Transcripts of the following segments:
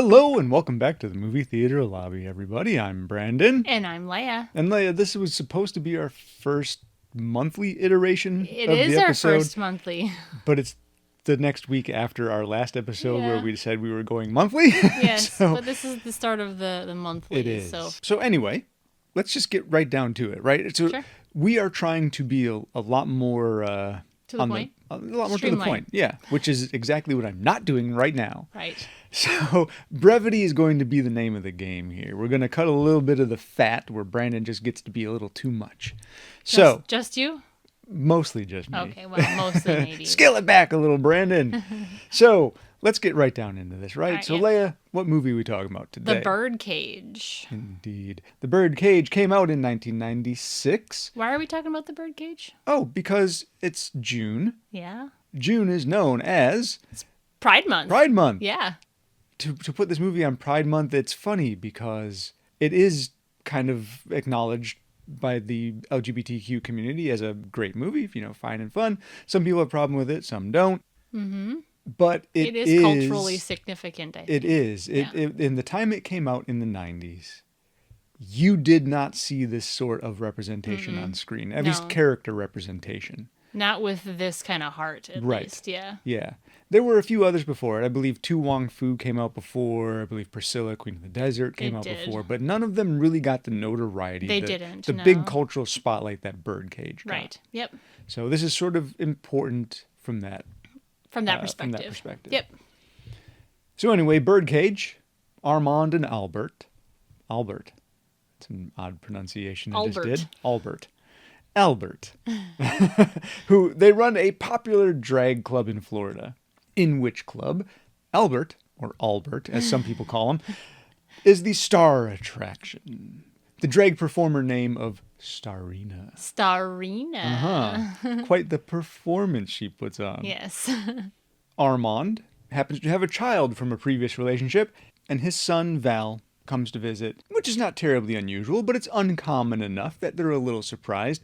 Hello and welcome back to the movie theater lobby, everybody. I'm Brandon. And I'm Leia. And Leia, this was supposed to be our first monthly iteration It of is the our episode, first monthly. but it's the next week after our last episode where Yeah. we said we were going monthly. Yes, So but this is the start of the monthly. it is. So So anyway, let's just get right down to it, right? So Sure. we are trying to be a lot more to the point. a lot more to the Streamlined. point. Yeah, which is exactly what I'm not doing right now. Right. So, brevity is going to be the name of the game here. We're going to cut a little bit of the fat where Brandon just gets to be a little too much. So, Just you? mostly just me. Okay, well, mostly maybe. Scale it back a little, Brandon. So, let's get right down into this, right? All right, So, yeah. Leia, what movie are we talking about today? The Birdcage. Indeed. The Birdcage came out in 1996. Why are we talking about the Birdcage? Oh, because it's June. Yeah. June is known as Pride Month. Pride Month. Yeah. To put this movie on Pride Month, it's funny because it is kind of acknowledged by the LGBTQ community as a great movie, fine and fun. Some people have a problem with it, some don't. Mm-hmm. But It is culturally significant, I think. It is. Yeah. In the time it came out in the 90s, you did not see this sort of representation on screen, at least No. character representation. Not with this kind of heart, at Right. least. Yeah. Yeah. There were a few others before it. I believe Tu Wong Fu came out before. I believe Priscilla, Queen of the Desert came It out did. before. But none of them really got the notoriety. They the, didn't, The no. big cultural spotlight that Birdcage got. Right. Yep. So this is sort of important from that From that From perspective. that perspective. Yep. So anyway, Birdcage, Armand and Albert. Albert. It's an odd pronunciation I just Albert. did. Albert. Who they run a popular drag club in Florida. In which club Albert, or Albert as some people call him, is the star attraction. The drag performer name of Starina. Starina. Quite the performance she puts on. Yes. Armand happens to have a child from a previous relationship, and his son Val comes to visit, which is not terribly unusual, but it's uncommon enough that they're a little surprised,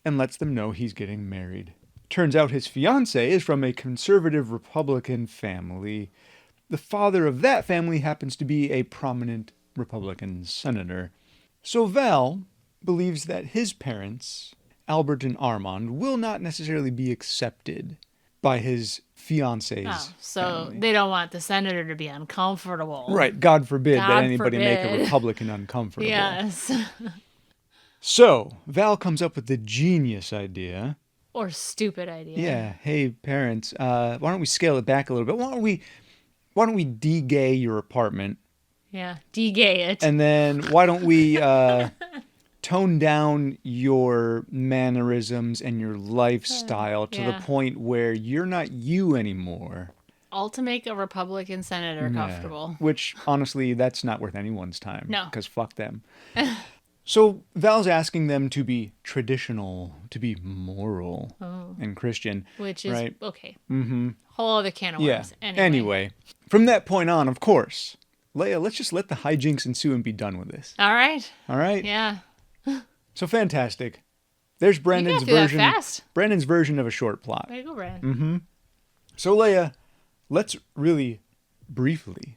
and lets them know he's getting married. Turns out his fiancée is from a conservative Republican family. The father of that family happens to be a prominent Republican senator. So Val believes that his parents, Albert and Armand, will not necessarily be accepted by his fiancé's Oh, so family. they don't want the senator to be uncomfortable. Right, God forbid that God anybody make a forbid. Republican uncomfortable. Yes. So, Val comes up with the genius idea. Or stupid idea. Yeah, hey parents, why don't we scale it back a little bit? Why don't we de-gay your apartment? Yeah. De-gay it. And then why don't we tone down your mannerisms and your lifestyle to the yeah. point where you're not you anymore. All to make a Republican senator Yeah. comfortable. Which, honestly, that's not worth anyone's time. No. Because fuck them. So Val's asking them to be traditional, to be moral and Christian. Which is, right? okay. Mm-hmm. Whole other can of Yeah. worms. Anyway, from that point on, of course, Leia, let's just let the hijinks ensue and be done with this. All right. All right? Yeah. So fantastic. There's Brandon's you got through version. that fast. Brandon's version of a short plot. Way to go, Brad. Mm-hmm. So Leia, let's really briefly,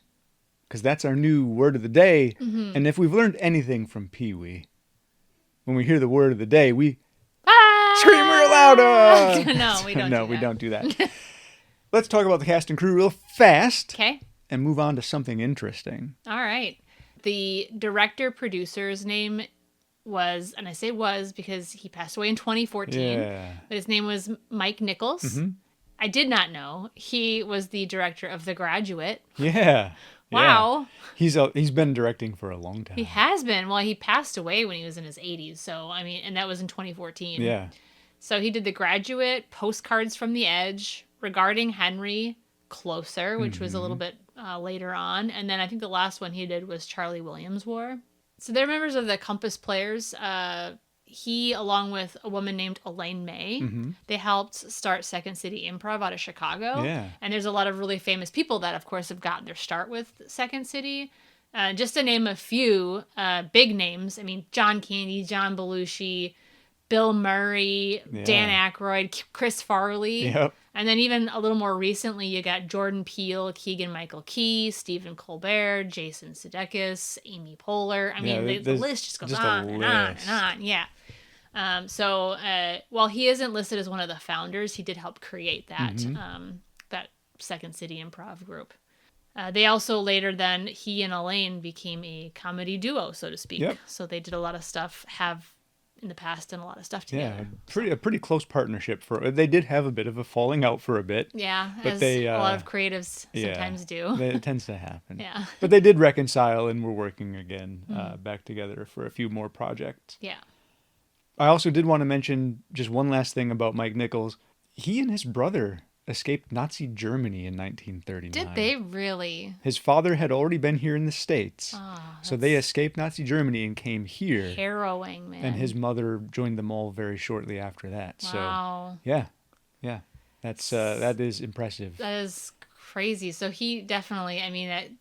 because that's our new word of the day. Mm-hmm. And if we've learned anything from Pee-wee, when we hear the word of the day, we Ah! scream real loud. No, we don't No, do we that. don't do that. Let's talk about the cast and crew real fast Okay. and move on to something interesting. All right. The director-producer's name was, and I say was because he passed away in 2014, Yeah. but his name was Mike Nichols. I did not know he was the director of The Graduate. Yeah. Wow. Yeah. He's been directing for a long time. He has been. Well, he passed away when he was in his 80s. So, I mean, and that was in 2014. Yeah. So he did The Graduate, Postcards from the Edge, Regarding Henry, Closer, which was a little bit later on. And then I think the last one he did was Charlie Williams War. So they're members of the Compass Players. He, along with a woman named Elaine May, they helped start Second City Improv out of Chicago. Yeah. And there's a lot of really famous people that, of course, have gotten their start with Second City. Just to name a few big names, I mean, John Candy, John Belushi, Bill Murray, Yeah. Dan Aykroyd, Chris Farley. Yep. And then even a little more recently, you got Jordan Peele, Keegan-Michael Key, Stephen Colbert, Jason Sudeikis, Amy Poehler. I mean, the list just goes on and on and on. Yeah. So while he isn't listed as one of the founders, he did help create that that Second City Improv group. They also later then, he and Elaine became a comedy duo, so to speak. Yep. So they did a lot of stuff, have in the past done a lot of stuff together. Yeah, a pretty close partnership. They did have a bit of a falling out for a bit. Yeah, but as a lot of creatives sometimes do. It tends to happen. Yeah. But they did reconcile and were working again back together for a few more projects. Yeah. I also did want to mention just one last thing about Mike Nichols. He and his brother escaped Nazi Germany in 1939. Did they really? His father had already been here in the States. Oh, so they escaped Nazi Germany and came here. Harrowing, man. And his mother joined them all very shortly after that. Wow. So, yeah. That is impressive. That is crazy. So he definitely, I mean,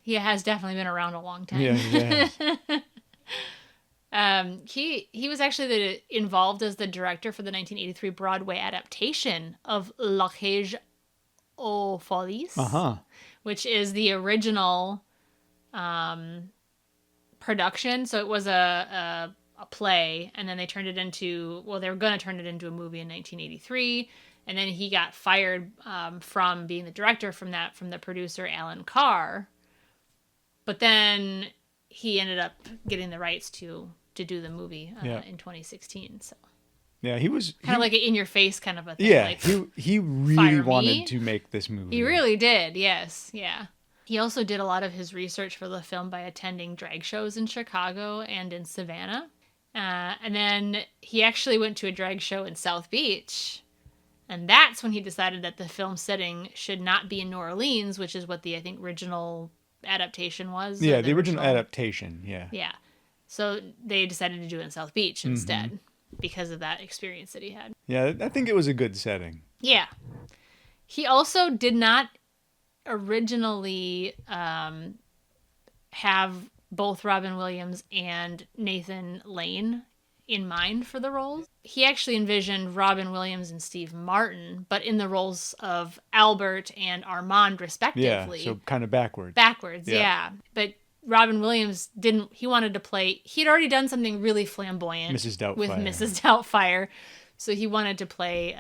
he has definitely been around a long time. Yeah. He was actually involved as the director for the 1983 Broadway adaptation of La Cage aux Folies, which is the original production. So it was a play, and then they turned it into, they were going to turn it into a movie in 1983, and then he got fired from being the director from the producer Alan Carr. But then he ended up getting the rights to do the movie in 2016. So yeah, he was kind of like an in-your-face kind of a thing. Yeah, like, he really wanted to make this movie. He really did. Yes, yeah. He also did a lot of his research for the film by attending drag shows in Chicago and in Savannah, and then he actually went to a drag show in South Beach, and that's when he decided that the film setting should not be in New Orleans, which is what the original adaptation was. Yeah, the original adaptation. Yeah. So they decided to do it in South Beach instead because of that experience that he had. Yeah, I think it was a good setting. Yeah. He also did not originally have both Robin Williams and Nathan Lane in mind for the roles. He actually envisioned Robin Williams and Steve Martin, but in the roles of Albert and Armand, respectively. Yeah, so kind of backwards. Backwards, yeah. But Robin Williams he wanted to play, he'd already done something really flamboyant Mrs. Doubtfire. with Mrs. Doubtfire. So he wanted to play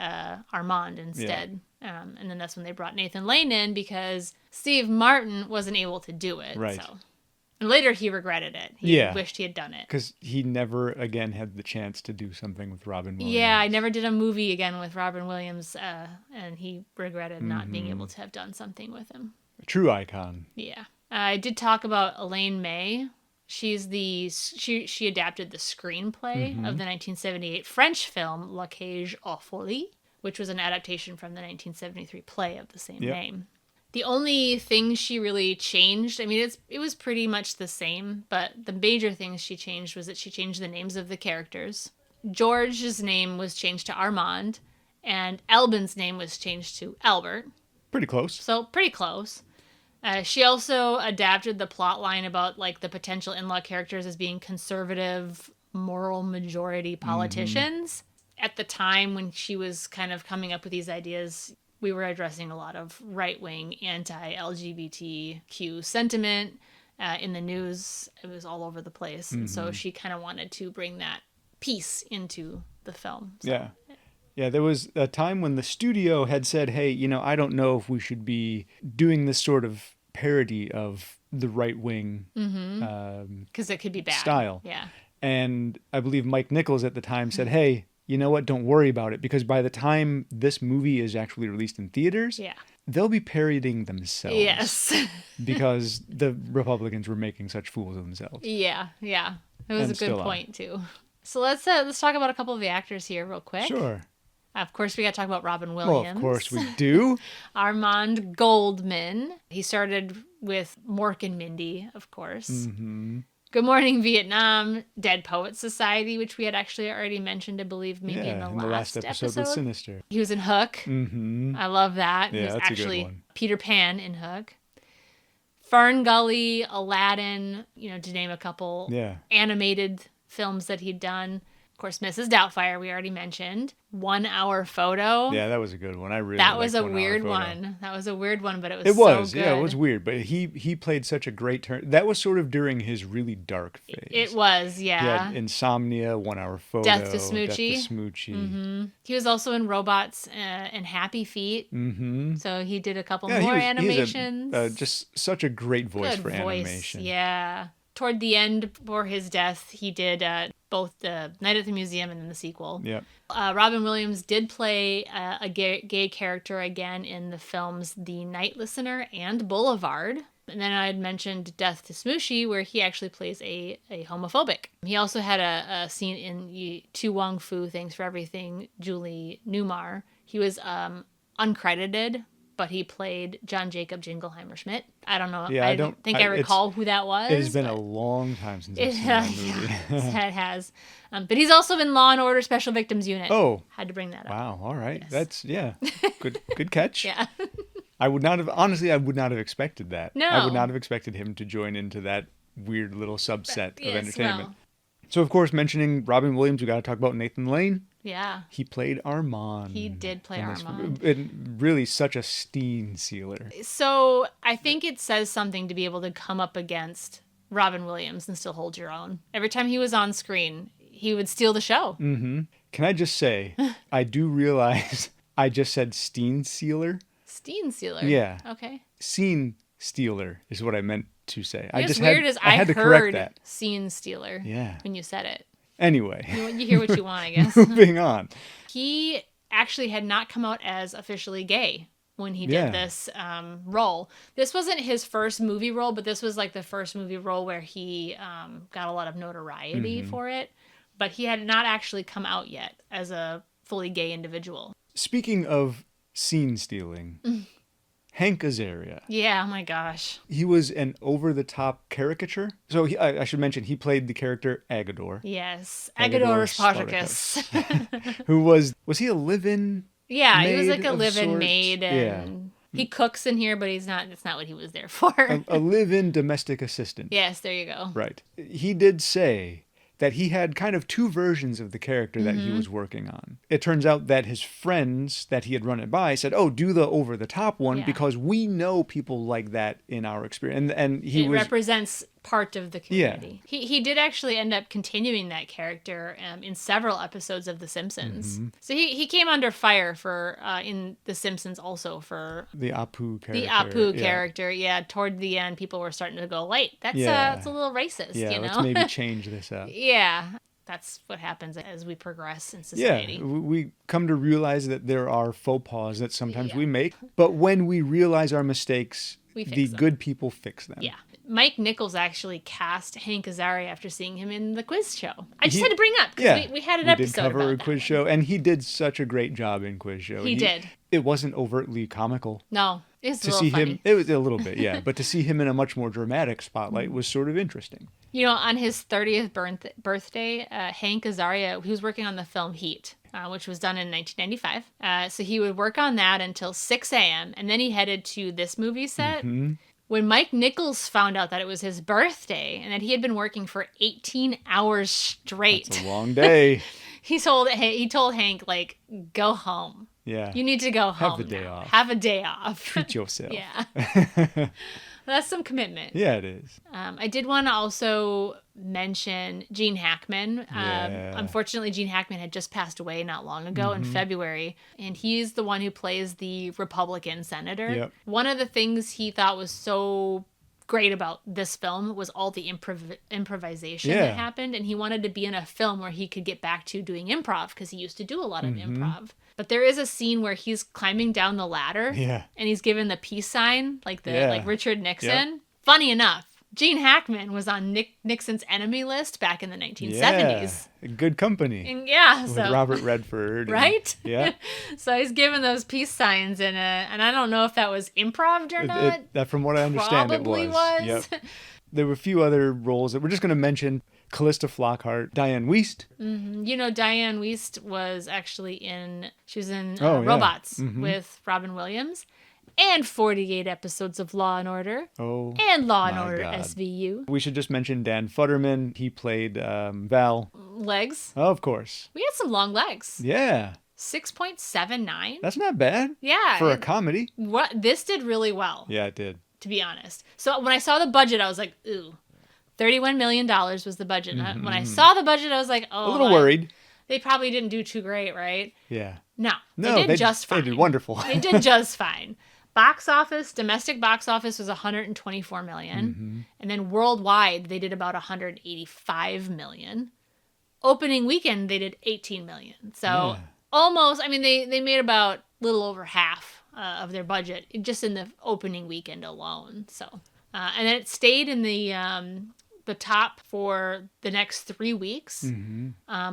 Armand instead. Yeah. And then that's when they brought Nathan Lane in because Steve Martin wasn't able to do it. Right. So. And later he regretted it. He wished he had done it. Because he never again had the chance to do something with Robin Williams. Yeah, I never did a movie again with Robin Williams, and he regretted not being able to have done something with him. A true icon. Yeah. I did talk about Elaine May. She's she adapted the screenplay of the 1978 French film La Cage aux Folies, which was an adaptation from the 1973 play of the same name. The only thing she really changed, I mean, it was pretty much the same, but the major things she changed was that she changed the names of the characters. George's name was changed to Armand, and Albin's name was changed to Albert. Pretty close. So, pretty close. She also adapted the plot line about like the potential in-law characters as being conservative, moral majority politicians. At the time when she was kind of coming up with these ideas, we were addressing a lot of right-wing anti-LGBTQ sentiment in the news. It was all over the place. And so she kind of wanted to bring that piece into the film. So. Yeah. Yeah, there was a time when the studio had said, hey, I don't know if we should be doing this sort of parody of the right-wing because it could be bad style. Yeah. And I believe Mike Nichols at the time said, hey, you know what, don't worry about it, because by the time this movie is actually released in theaters, they'll be parodying themselves. Yes. because the Republicans were making such fools of themselves. Yeah. It was a good point, too. So let's talk about a couple of the actors here real quick. Sure. Of course, we got to talk about Robin Williams. Well, of course we do. Armand Goldman. He started with Mork and Mindy, of course. Good Morning Vietnam, Dead Poets Society, which we had actually already mentioned, I believe, maybe in the last episode with Sinister. He was in Hook. I love that. Yeah, he was that's actually a good one. Peter Pan in Hook. Fern Gully, Aladdin, to name a couple animated films that he'd done. Of course, Mrs. Doubtfire, we already mentioned. 1 Hour Photo. Yeah, that was a good one. I really That was a liked 1 Hour weird Photo. one. That was a weird one, but it was It was, so good. yeah, it was weird, but he played such a great turn. That was sort of during his really dark phase. It was, He yeah. had Insomnia, 1 Hour Photo, Death to Smoochie. Death to Smoochie. He was also in Robots and Happy Feet. Mm-hmm. So he did a couple Yeah, more he animations. was just such a great voice Good for voice, animation. yeah. Toward the end, before his death, he did both the Night at the Museum and then the sequel. Yeah. Robin Williams did play a gay character again in the films The Night Listener and Boulevard. And then I had mentioned Death to Smoochie, where he actually plays a homophobic. He also had a scene in To Wong Fu, Thanks for Everything, Julie Newmar. He was uncredited, but he played John Jacob Jingleheimer Schmidt. I don't know. Yeah, I don't think I recall who that was. It has been a long time since I've seen that movie. Yeah, it has. But he's also in Law and Order Special Victims Unit. Oh. Had to bring that up. Wow, all right. Yes. That's, good catch. Yeah. I would not have expected that. No. I would not have expected him to join into that weird little subset of Yes, entertainment. well. So, of course, mentioning Robin Williams, we got to talk about Nathan Lane. Yeah. He played Armand. He did play Armand. And really such a Steen sealer. So I think it says something to be able to come up against Robin Williams and still hold your own. Every time he was on screen, he would steal the show. Mm-hmm. Can I just say, I do realize I just said Steen sealer. Steen sealer? Yeah. Okay. Scene stealer is what I meant to say. What's weird is I had to correct heard that. scene stealer when you said it. Anyway. You hear what you want, I guess. Moving on. He actually had not come out as officially gay when he did this role. This wasn't his first movie role, but this was like the first movie role where he got a lot of notoriety for it. But he had not actually come out yet as a fully gay individual. Speaking of scene stealing, Hank Azaria. Yeah, oh my gosh. He was an over-the-top caricature. So I should mention, he played the character Agador. Yes, Agador Agador Spartacus. Who was he a live-in Yeah, he was maid like a of live-in sorts? maid, and he cooks in here, but that's not what he was there for. A live-in domestic assistant. Yes, there you go. Right. He did say that he had kind of two versions of the character that he was working on. It turns out that his friends that he had run it by said, "Oh, do the over-the-top one because we know people like that in our experience." And he represents part of the community. Yeah. He did actually end up continuing that character in several episodes of The Simpsons. So he came under fire for in The Simpsons also for the Apu character. The Apu character, yeah. Toward the end, people were starting to go, "Wait, that's it's a little racist." Yeah, you know? let's maybe change this up. Yeah. That's what happens as we progress in society. Yeah, we come to realize that there are faux pas that sometimes we make, but when we realize our mistakes, the good people fix them. Yeah. Mike Nichols actually cast Hank Azaria after seeing him in the quiz show. I just had to bring up because we had an episode did cover about a quiz show, and he did such a great job in quiz show. He did. It wasn't overtly comical. No, it's a to little see funny. him. It was a little bit, yeah, but to see him in a much more dramatic spotlight was sort of interesting. You know, on his 30th birthday, Hank Azaria, he was working on the film Heat, which was done in 1995. So he would work on that until 6 a.m., and then he headed to this movie set. When Mike Nichols found out that it was his birthday and that he had been working for 18 hours straight. That's a long day. he told Hank, like, go home. Yeah. You need to go home. Have the day off. Have a day off. Treat yourself. Yeah. That's some commitment. Yeah, it is. I did want to also mention Gene Hackman. Unfortunately, Gene Hackman had just passed away not long ago in February, and he's the one who plays the Republican senator. Yep. One of the things he thought was so great about this film was all the improvisation that happened, and he wanted to be in a film where he could get back to doing improv because he used to do a lot of improv. But there is a scene where he's climbing down the ladder and he's given the peace sign like Richard Nixon. Yep. Funny enough, Gene Hackman was on Nixon's enemy list back in the 1970s. Yeah, good company. And with Robert Redford. Right? Yeah. So he's given those peace signs and I don't know if that was improv or not. That, from what I understand, Probably it was. Yep. There were a few other roles that we're just going to mention. Callista Flockhart, Diane Wiest. You know, Diane Wiest was actually she was in Robots with Robin Williams. and 48 episodes of Law and Order, Oh, and Law and my Order God. SVU. We should just mention Dan Futterman. He played Val. Legs. Oh, of course. We had some long legs. Yeah. 6.79. That's not bad. Yeah. For a comedy. This did really well. Yeah, it did. To be honest. So when I saw the budget, I was like, ooh. $31 million was the budget. When I saw the budget, I was like, oh. A little worried. They probably didn't do too great, right? Yeah. No. No, they did just fine. They did wonderful. They did just fine. Domestic box office was $124 million. And then worldwide, they did about $185 million. Opening weekend, they did $18 million. So almost, I mean, they made about a little over half of their budget just in the opening weekend alone. So, and then it stayed in the top for the next 3 weeks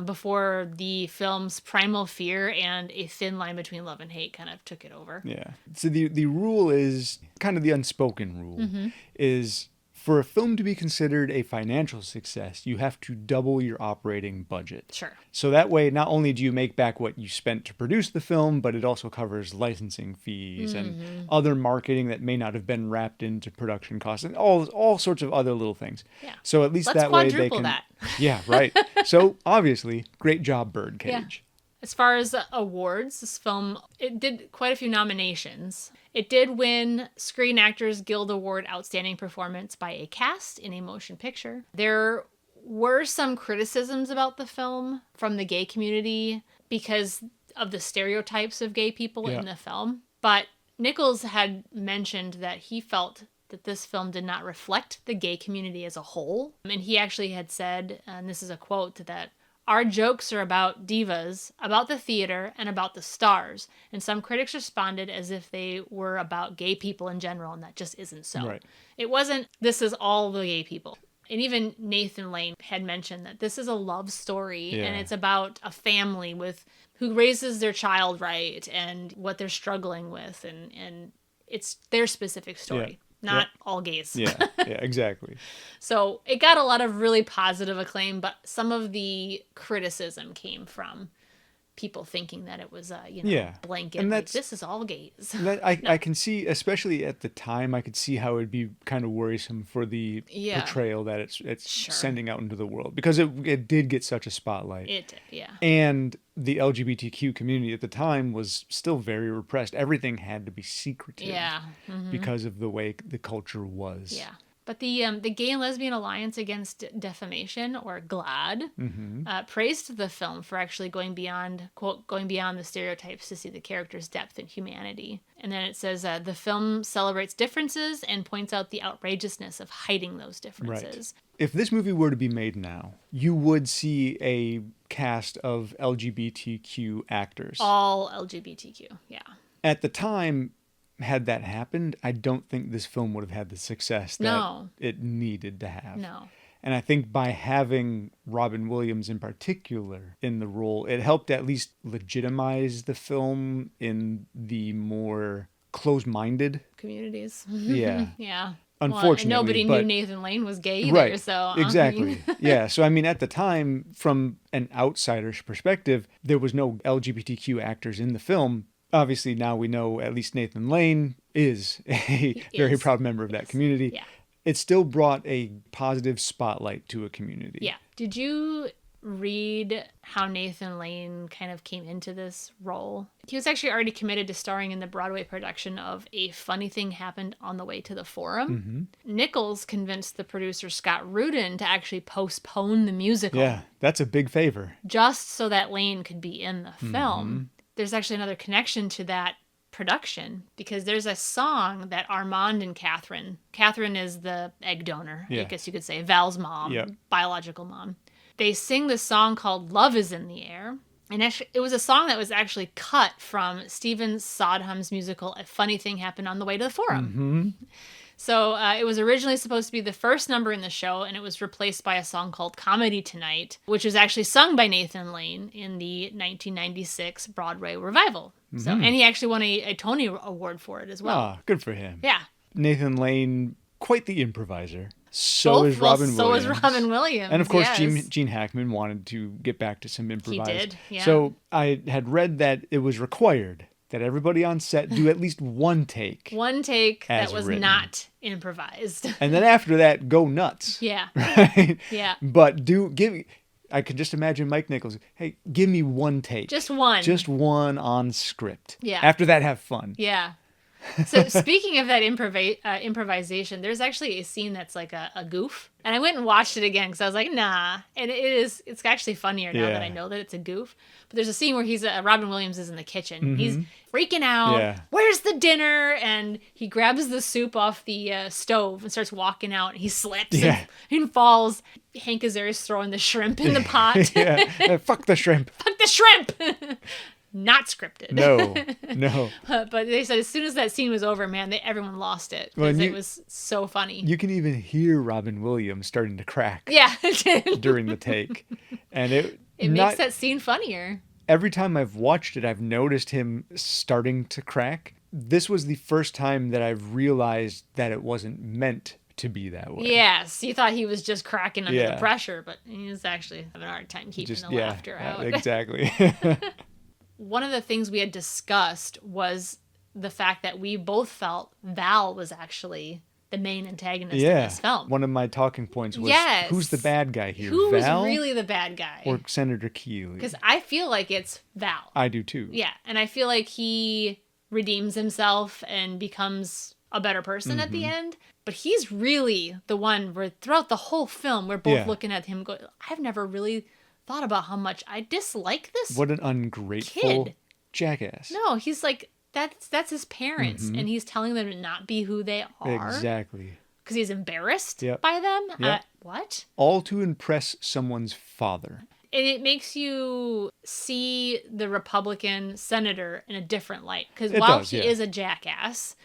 before the film's Primal Fear and A Thin Line Between Love and Hate kind of took it over. Yeah. So the rule is kind of the unspoken rule is for a film to be considered a financial success, you have to double your operating budget. Sure. So that way, not only do you make back what you spent to produce the film, but it also covers licensing fees and other marketing that may not have been wrapped into production costs and all sorts of other little things. Yeah. So at least Let's that way they quadruple can. that. Yeah, right. So obviously, great job, Birdcage. Yeah. As far as awards, this film, it did quite a few nominations. It did win Screen Actors Guild Award Outstanding Performance by a Cast in a Motion Picture. There were some criticisms about the film from the gay community because of the stereotypes of gay people in the film. But Nichols had mentioned that he felt that this film did not reflect the gay community as a whole. And he actually had said, and this is a quote, that our jokes are about divas, about the theater, and about the stars. And some critics responded as if they were about gay people in general, and that just isn't so. Right. It wasn't, this is all the gay people. And even Nathan Lane had mentioned that this is a love story, and it's about a family with who raises their child right, and what they're struggling with, and it's their specific story. Not all gays. Yeah, exactly. So it got a lot of really positive acclaim, but some of the criticism came from people thinking that it was a blanket. And like, this is all gays. I can see, especially at the time, I could see how it'd be kind of worrisome for the portrayal that it's sending out into the world, because it did get such a spotlight. It did, yeah. And the LGBTQ community at the time was still very repressed. Everything had to be secretive because of the way the culture was. Yeah. But the Gay and Lesbian Alliance Against Defamation, or GLAAD, praised the film for actually going beyond, quote, going beyond the stereotypes to see the character's depth and humanity. And then it says, the film celebrates differences and points out the outrageousness of hiding those differences. Right. If this movie were to be made now, you would see a cast of LGBTQ actors. All LGBTQ, yeah. At the time, had that happened, I don't think this film would have had the success that it needed to have. No. And I think by having Robin Williams in particular in the role, it helped at least legitimize the film in the more closed-minded communities. Yeah. Yeah. Unfortunately, well, nobody knew Nathan Lane was gay either, right, so exactly. Yeah. So I mean, at the time, from an outsider's perspective, there was no LGBTQ actors in the film. Obviously, now we know at least Nathan Lane is a very proud member of that community. Yeah. It still brought a positive spotlight to a community. Yeah. Did you read how Nathan Lane kind of came into this role? He was actually already committed to starring in the Broadway production of A Funny Thing Happened on the Way to the Forum. Nichols convinced the producer Scott Rudin to actually postpone the musical. Yeah, that's a big favor. Just so that Lane could be in the film. There's actually another connection to that production, because there's a song that Armand and Catherine is the egg donor, I guess you could say, Val's mom, biological mom. They sing this song called Love is in the Air. And actually, it was a song that was actually cut from Stephen Sondheim's musical A Funny Thing Happened on the Way to the Forum. So it was originally supposed to be the first number in the show, and it was replaced by a song called Comedy Tonight, which was actually sung by Nathan Lane in the 1996 Broadway revival. So, and he actually won a Tony Award for it as well. Ah, good for him. Yeah. Nathan Lane, quite the improviser. So is Robin Williams. So is Robin Williams. And of course, Gene Hackman wanted to get back to some improvised. He did, yeah. So I had read that it was required that everybody on set do at least one take. One take as that was written. not improvised. And then after that, go nuts. Yeah. Right? Yeah. But I could just imagine Mike Nichols, hey, give me one take. Just one. Just one on script. Yeah. After that, have fun. Yeah. So speaking of that improvisation, there's actually a scene that's like a goof. And I went and watched it again because I was like, nah. And it's actually funnier now that I know that it's a goof. But there's a scene where Robin Williams is in the kitchen. Mm-hmm. He's freaking out. Yeah. Where's the dinner? And he grabs the soup off the stove and starts walking out. And he slips and falls. Hank Azaria's throwing the shrimp in the pot. Yeah. Fuck the shrimp. Fuck the shrimp! Not scripted. No. But they said as soon as that scene was over, man, everyone lost it. Because it was so funny. You can even hear Robin Williams starting to crack Yeah. during the take. And it makes that scene funnier. Every time I've watched it, I've noticed him starting to crack. This was the first time that I've realized that it wasn't meant to be that way. Yes, you thought he was just cracking under the pressure, but he was actually having a hard time keeping the laughter out. Exactly. One of the things we had discussed was the fact that we both felt Val was actually the main antagonist in this film. One of my talking points was, who's the bad guy here? Who Val was really the bad guy? or Senator Keeley? Because I feel like it's Val. I do too. Yeah, and I feel like he redeems himself and becomes a better person at the end. But he's really the one where throughout the whole film, we're both looking at him going, I've never really thought about how much I dislike this What an ungrateful kid. Jackass. No, he's like, that's his parents, and he's telling them to not be who they are. Exactly. Because he's embarrassed Yep. by them. Yep. What? All to impress someone's father. And it makes you see the Republican senator in a different light. Because while he is a jackass,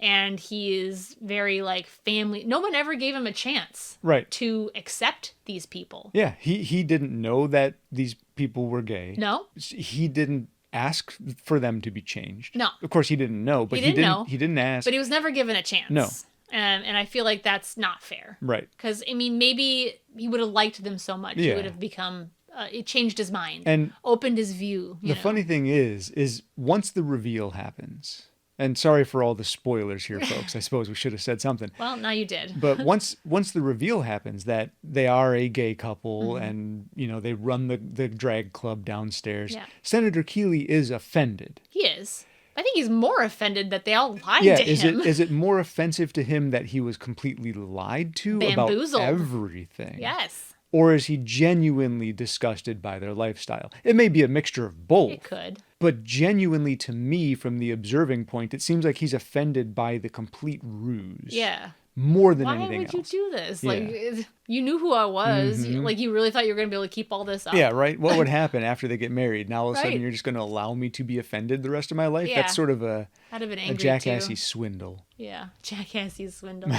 and he is very like family, no one ever gave him a chance to accept these people. Yeah, he didn't know that these people were gay. No. He didn't ask for them to be changed. No. Of course he didn't know, but he didn't ask. But he was never given a chance. No. And I feel like that's not fair. Right. Because, I mean, maybe he would have liked them so much. He would have become, it changed his mind. And opened his view. The funny thing is once the reveal happens, and sorry for all the spoilers here, folks. I suppose we should have said something. Well, now you did. But once the reveal happens that they are a gay couple and, they run the drag club downstairs, Senator Keeley is offended. He is. I think he's more offended that they all lied to him. Is it more offensive to him that he was completely lied to Bamboozled. about everything? Yes. Or is he genuinely disgusted by their lifestyle? It may be a mixture of both. It could. But genuinely to me, from the observing point, it seems like he's offended by the complete ruse. Yeah. More than anything else. Why would you do this? Yeah. Like, you knew who I was. Like, you really thought you were going to be able to keep all this up. Yeah, right? What would happen after they get married? Now all of a sudden you're just going to allow me to be offended the rest of my life? Yeah. That's sort of a jackassy too. swindle. Yeah, jackassy swindle.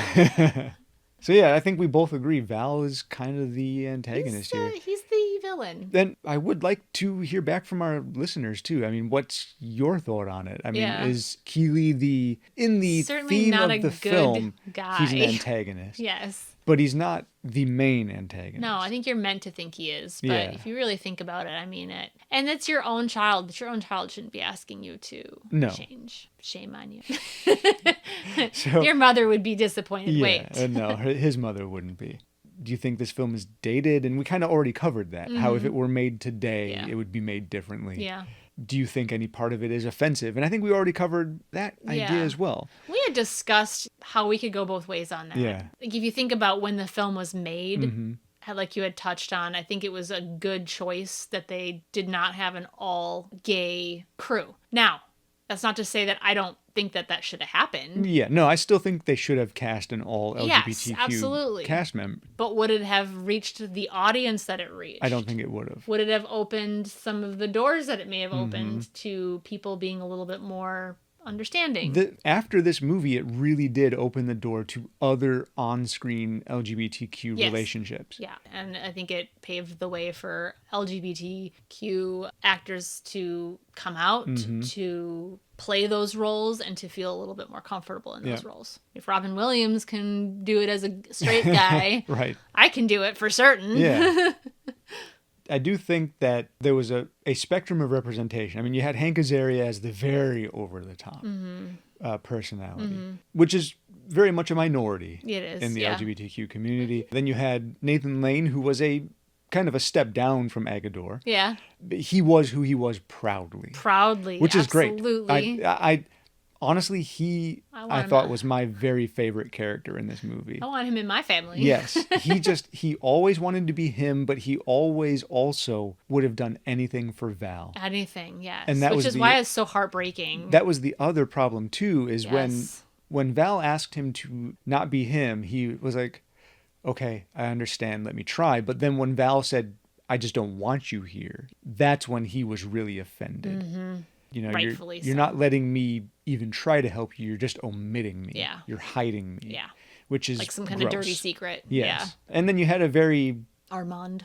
So yeah, I think we both agree Val is kind of the antagonist here. He's the villain. Then I would like to hear back from our listeners too. I mean, what's your thought on it? I mean, is Keeley in the certainly theme not of the film, guy. he's an antagonist. Yes. But he's not the main antagonist. No, I think you're meant to think he is. But if you really think about it, I mean it. And it's your own child. But your own child shouldn't be asking you to change. Shame on you. So, your mother would be disappointed. Yeah, Wait. No, his mother wouldn't be. Do you think this film is dated? And we kind of already covered that. How if it were made today, it would be made differently. Yeah. Do you think any part of it is offensive? And I think we already covered that idea as well. We had discussed how we could go both ways on that. Yeah. Like if you think about when the film was made, like you had touched on, I think it was a good choice that they did not have an all gay crew. Now, that's not to say that I don't think that should have happened. Yeah, no, I still think they should have cast an all LGBTQ cast member. But would it have reached the audience that it reached? I don't think it would have. Would it have opened some of the doors that it may have opened to people being a little bit more understanding? After this movie, it really did open the door to other on-screen LGBTQ relationships. Yeah, and I think it paved the way for LGBTQ actors to come out, to play those roles, and to feel a little bit more comfortable in those roles. If Robin Williams can do it as a straight guy, right. I can do it for certain. Yeah. I do think that there was a spectrum of representation. I mean, you had Hank Azaria as the very over-the-top personality, which is very much a minority in the LGBTQ community. Then you had Nathan Lane, who was a kind of a step down from Agador. Yeah. He was who he was proudly. Which is great. Absolutely. I honestly, I thought was my very favorite character in this movie. I want him in my family. Yes. He always wanted to be him, but he always also would have done anything for Val. Anything, yes. And that Which is why it's so heartbreaking. That was the other problem, too, is when Val asked him to not be him, he was like, okay, I understand, let me try. But then when Val said, I just don't want you here, that's when he was really offended. Mm-hmm. You know, Rightfully you're not letting me even try to help you. You're just omitting me. Yeah. You're hiding me. Yeah. Which is like some kind gross. of dirty secret. Yes. Yeah. And then you had a very... Armand.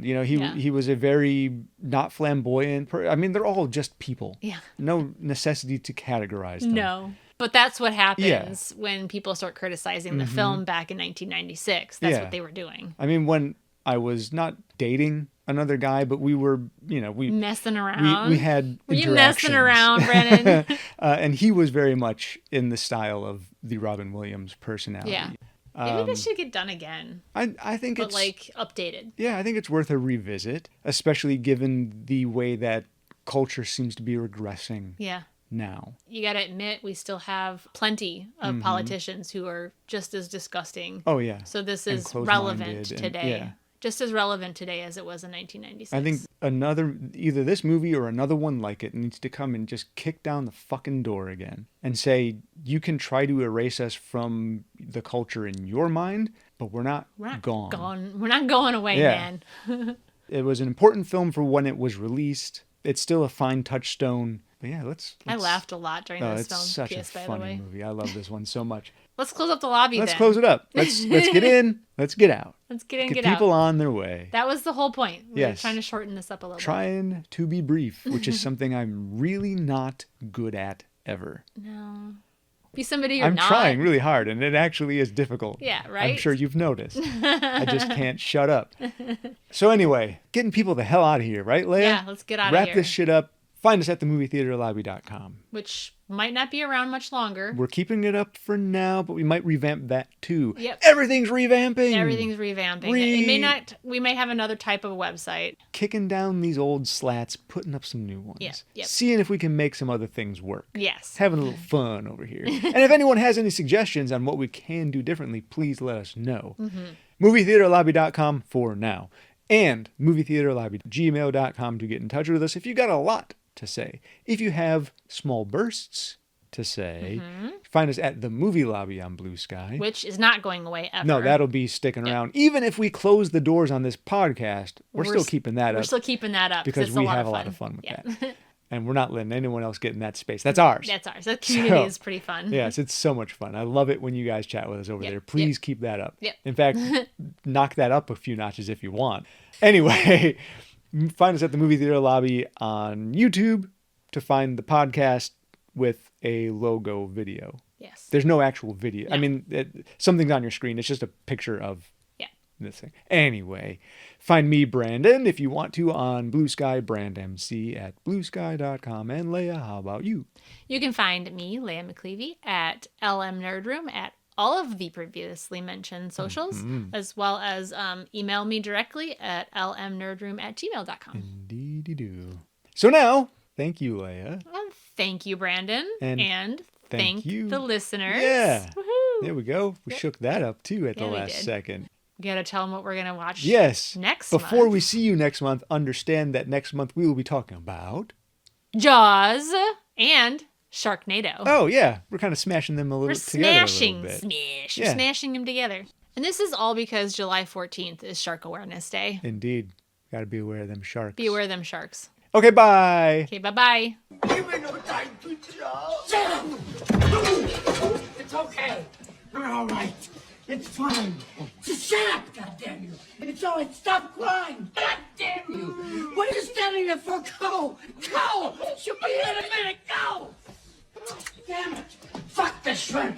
You know, he was a very not flamboyant... I mean, they're all just people. Yeah. No necessity to categorize them. No. But that's what happens when people start criticizing the film back in 1996. That's what they were doing. I mean, when I was not dating another guy, but we were, you know, messing around. We had Were you messing around, Brandon? And he was very much in the style of the Robin Williams personality. Yeah. Maybe this should get done again. I think but like updated. Yeah, I think it's worth a revisit, especially given the way that culture seems to be regressing. Yeah. Now. You got to admit, we still have plenty of politicians who are just as disgusting. Oh, yeah. So this is relevant today. Just as relevant today as it was in 1996. I think either this movie or another one like it needs to come and just kick down the fucking door again and say, you can try to erase us from the culture in your mind, but we're not gone. We're not going away, man. It was an important film for when it was released. It's still a fine touchstone. But yeah, let's I laughed a lot during this film. It's such a funny movie. I love this one so much. Let's close up the lobby Let's close it up. Let's get in. Let's get out. Let's get in, get people on their way. That was the whole point. We're trying to shorten this up a little bit. Trying to be brief, which is something I'm really not good at ever. No. Be somebody you're I'm not. trying really hard, and it actually is difficult. Yeah, right? I'm sure you've noticed. I just can't shut up. So anyway, getting people the hell out of here, right, Leia? Yeah, let's get out of here. Wrap this shit up. Find us at themovietheaterlobby.com. Which might not be around much longer. We're keeping it up for now, but we might revamp that too. Yep. Everything's revamping. We may have another type of website. Kicking down these old slats, putting up some new ones. Yeah. Yep. Seeing if we can make some other things work. Yes. Having a little fun over here. And if anyone has any suggestions on what we can do differently, please let us know. Movietheaterlobby.com for now. And movietheaterlobby@gmail.com to get in touch with us if you got a lot to say. If you have small bursts to say, find us at the Movie Lobby on Blue Sky. Which is not going away ever. No, that'll be sticking around. Even if we close the doors on this podcast, we're still keeping that up. We're still keeping that up. Because we have a lot of fun with that. And we're not letting anyone else get in that space. That's ours. That's ours. That community is pretty fun. Yes, it's so much fun. I love it when you guys chat with us over there. Please keep that up. Yep. In fact, knock that up a few notches if you want. Anyway, find us at the Movie Theater Lobby on YouTube to find the podcast with a logo video. Yes. There's no actual video. No. I mean, something's on your screen. It's just a picture of this thing. Anyway, find me, Brandon, if you want to, on Blue Sky, BrandMC at bluesky.com. And Leia, how about you? You can find me, Leia McClevey, at LM Nerdroom at all of the previously mentioned socials, as well as email me directly at lmnerdroom@gmail.com. Indeedy do. So now, thank you, Leia. Thank you, Brandon. And thank you, the listeners. Yeah. Woohoo. There we go. We shook that up, too, at the last second. We got to tell them what we're going to watch next month. Before we see you next month, understand that next month we will be talking about... Jaws and Sharknado. Oh, yeah. We're kind of smashing them together a little bit. We're smashing them together. And this is all because July 14th is Shark Awareness Day. Indeed. Got to be aware of them sharks. Be aware of them sharks. Okay, bye. Okay, bye-bye. Give me no time to jump. Shut up! It's okay. We're all right. It's fine. Just shut up, goddamn you. It's all right. Stop crying. Goddamn you. What are you standing there for? Go. Go. She'll be here in a minute. Go. Damn it. Fuck the shrimp.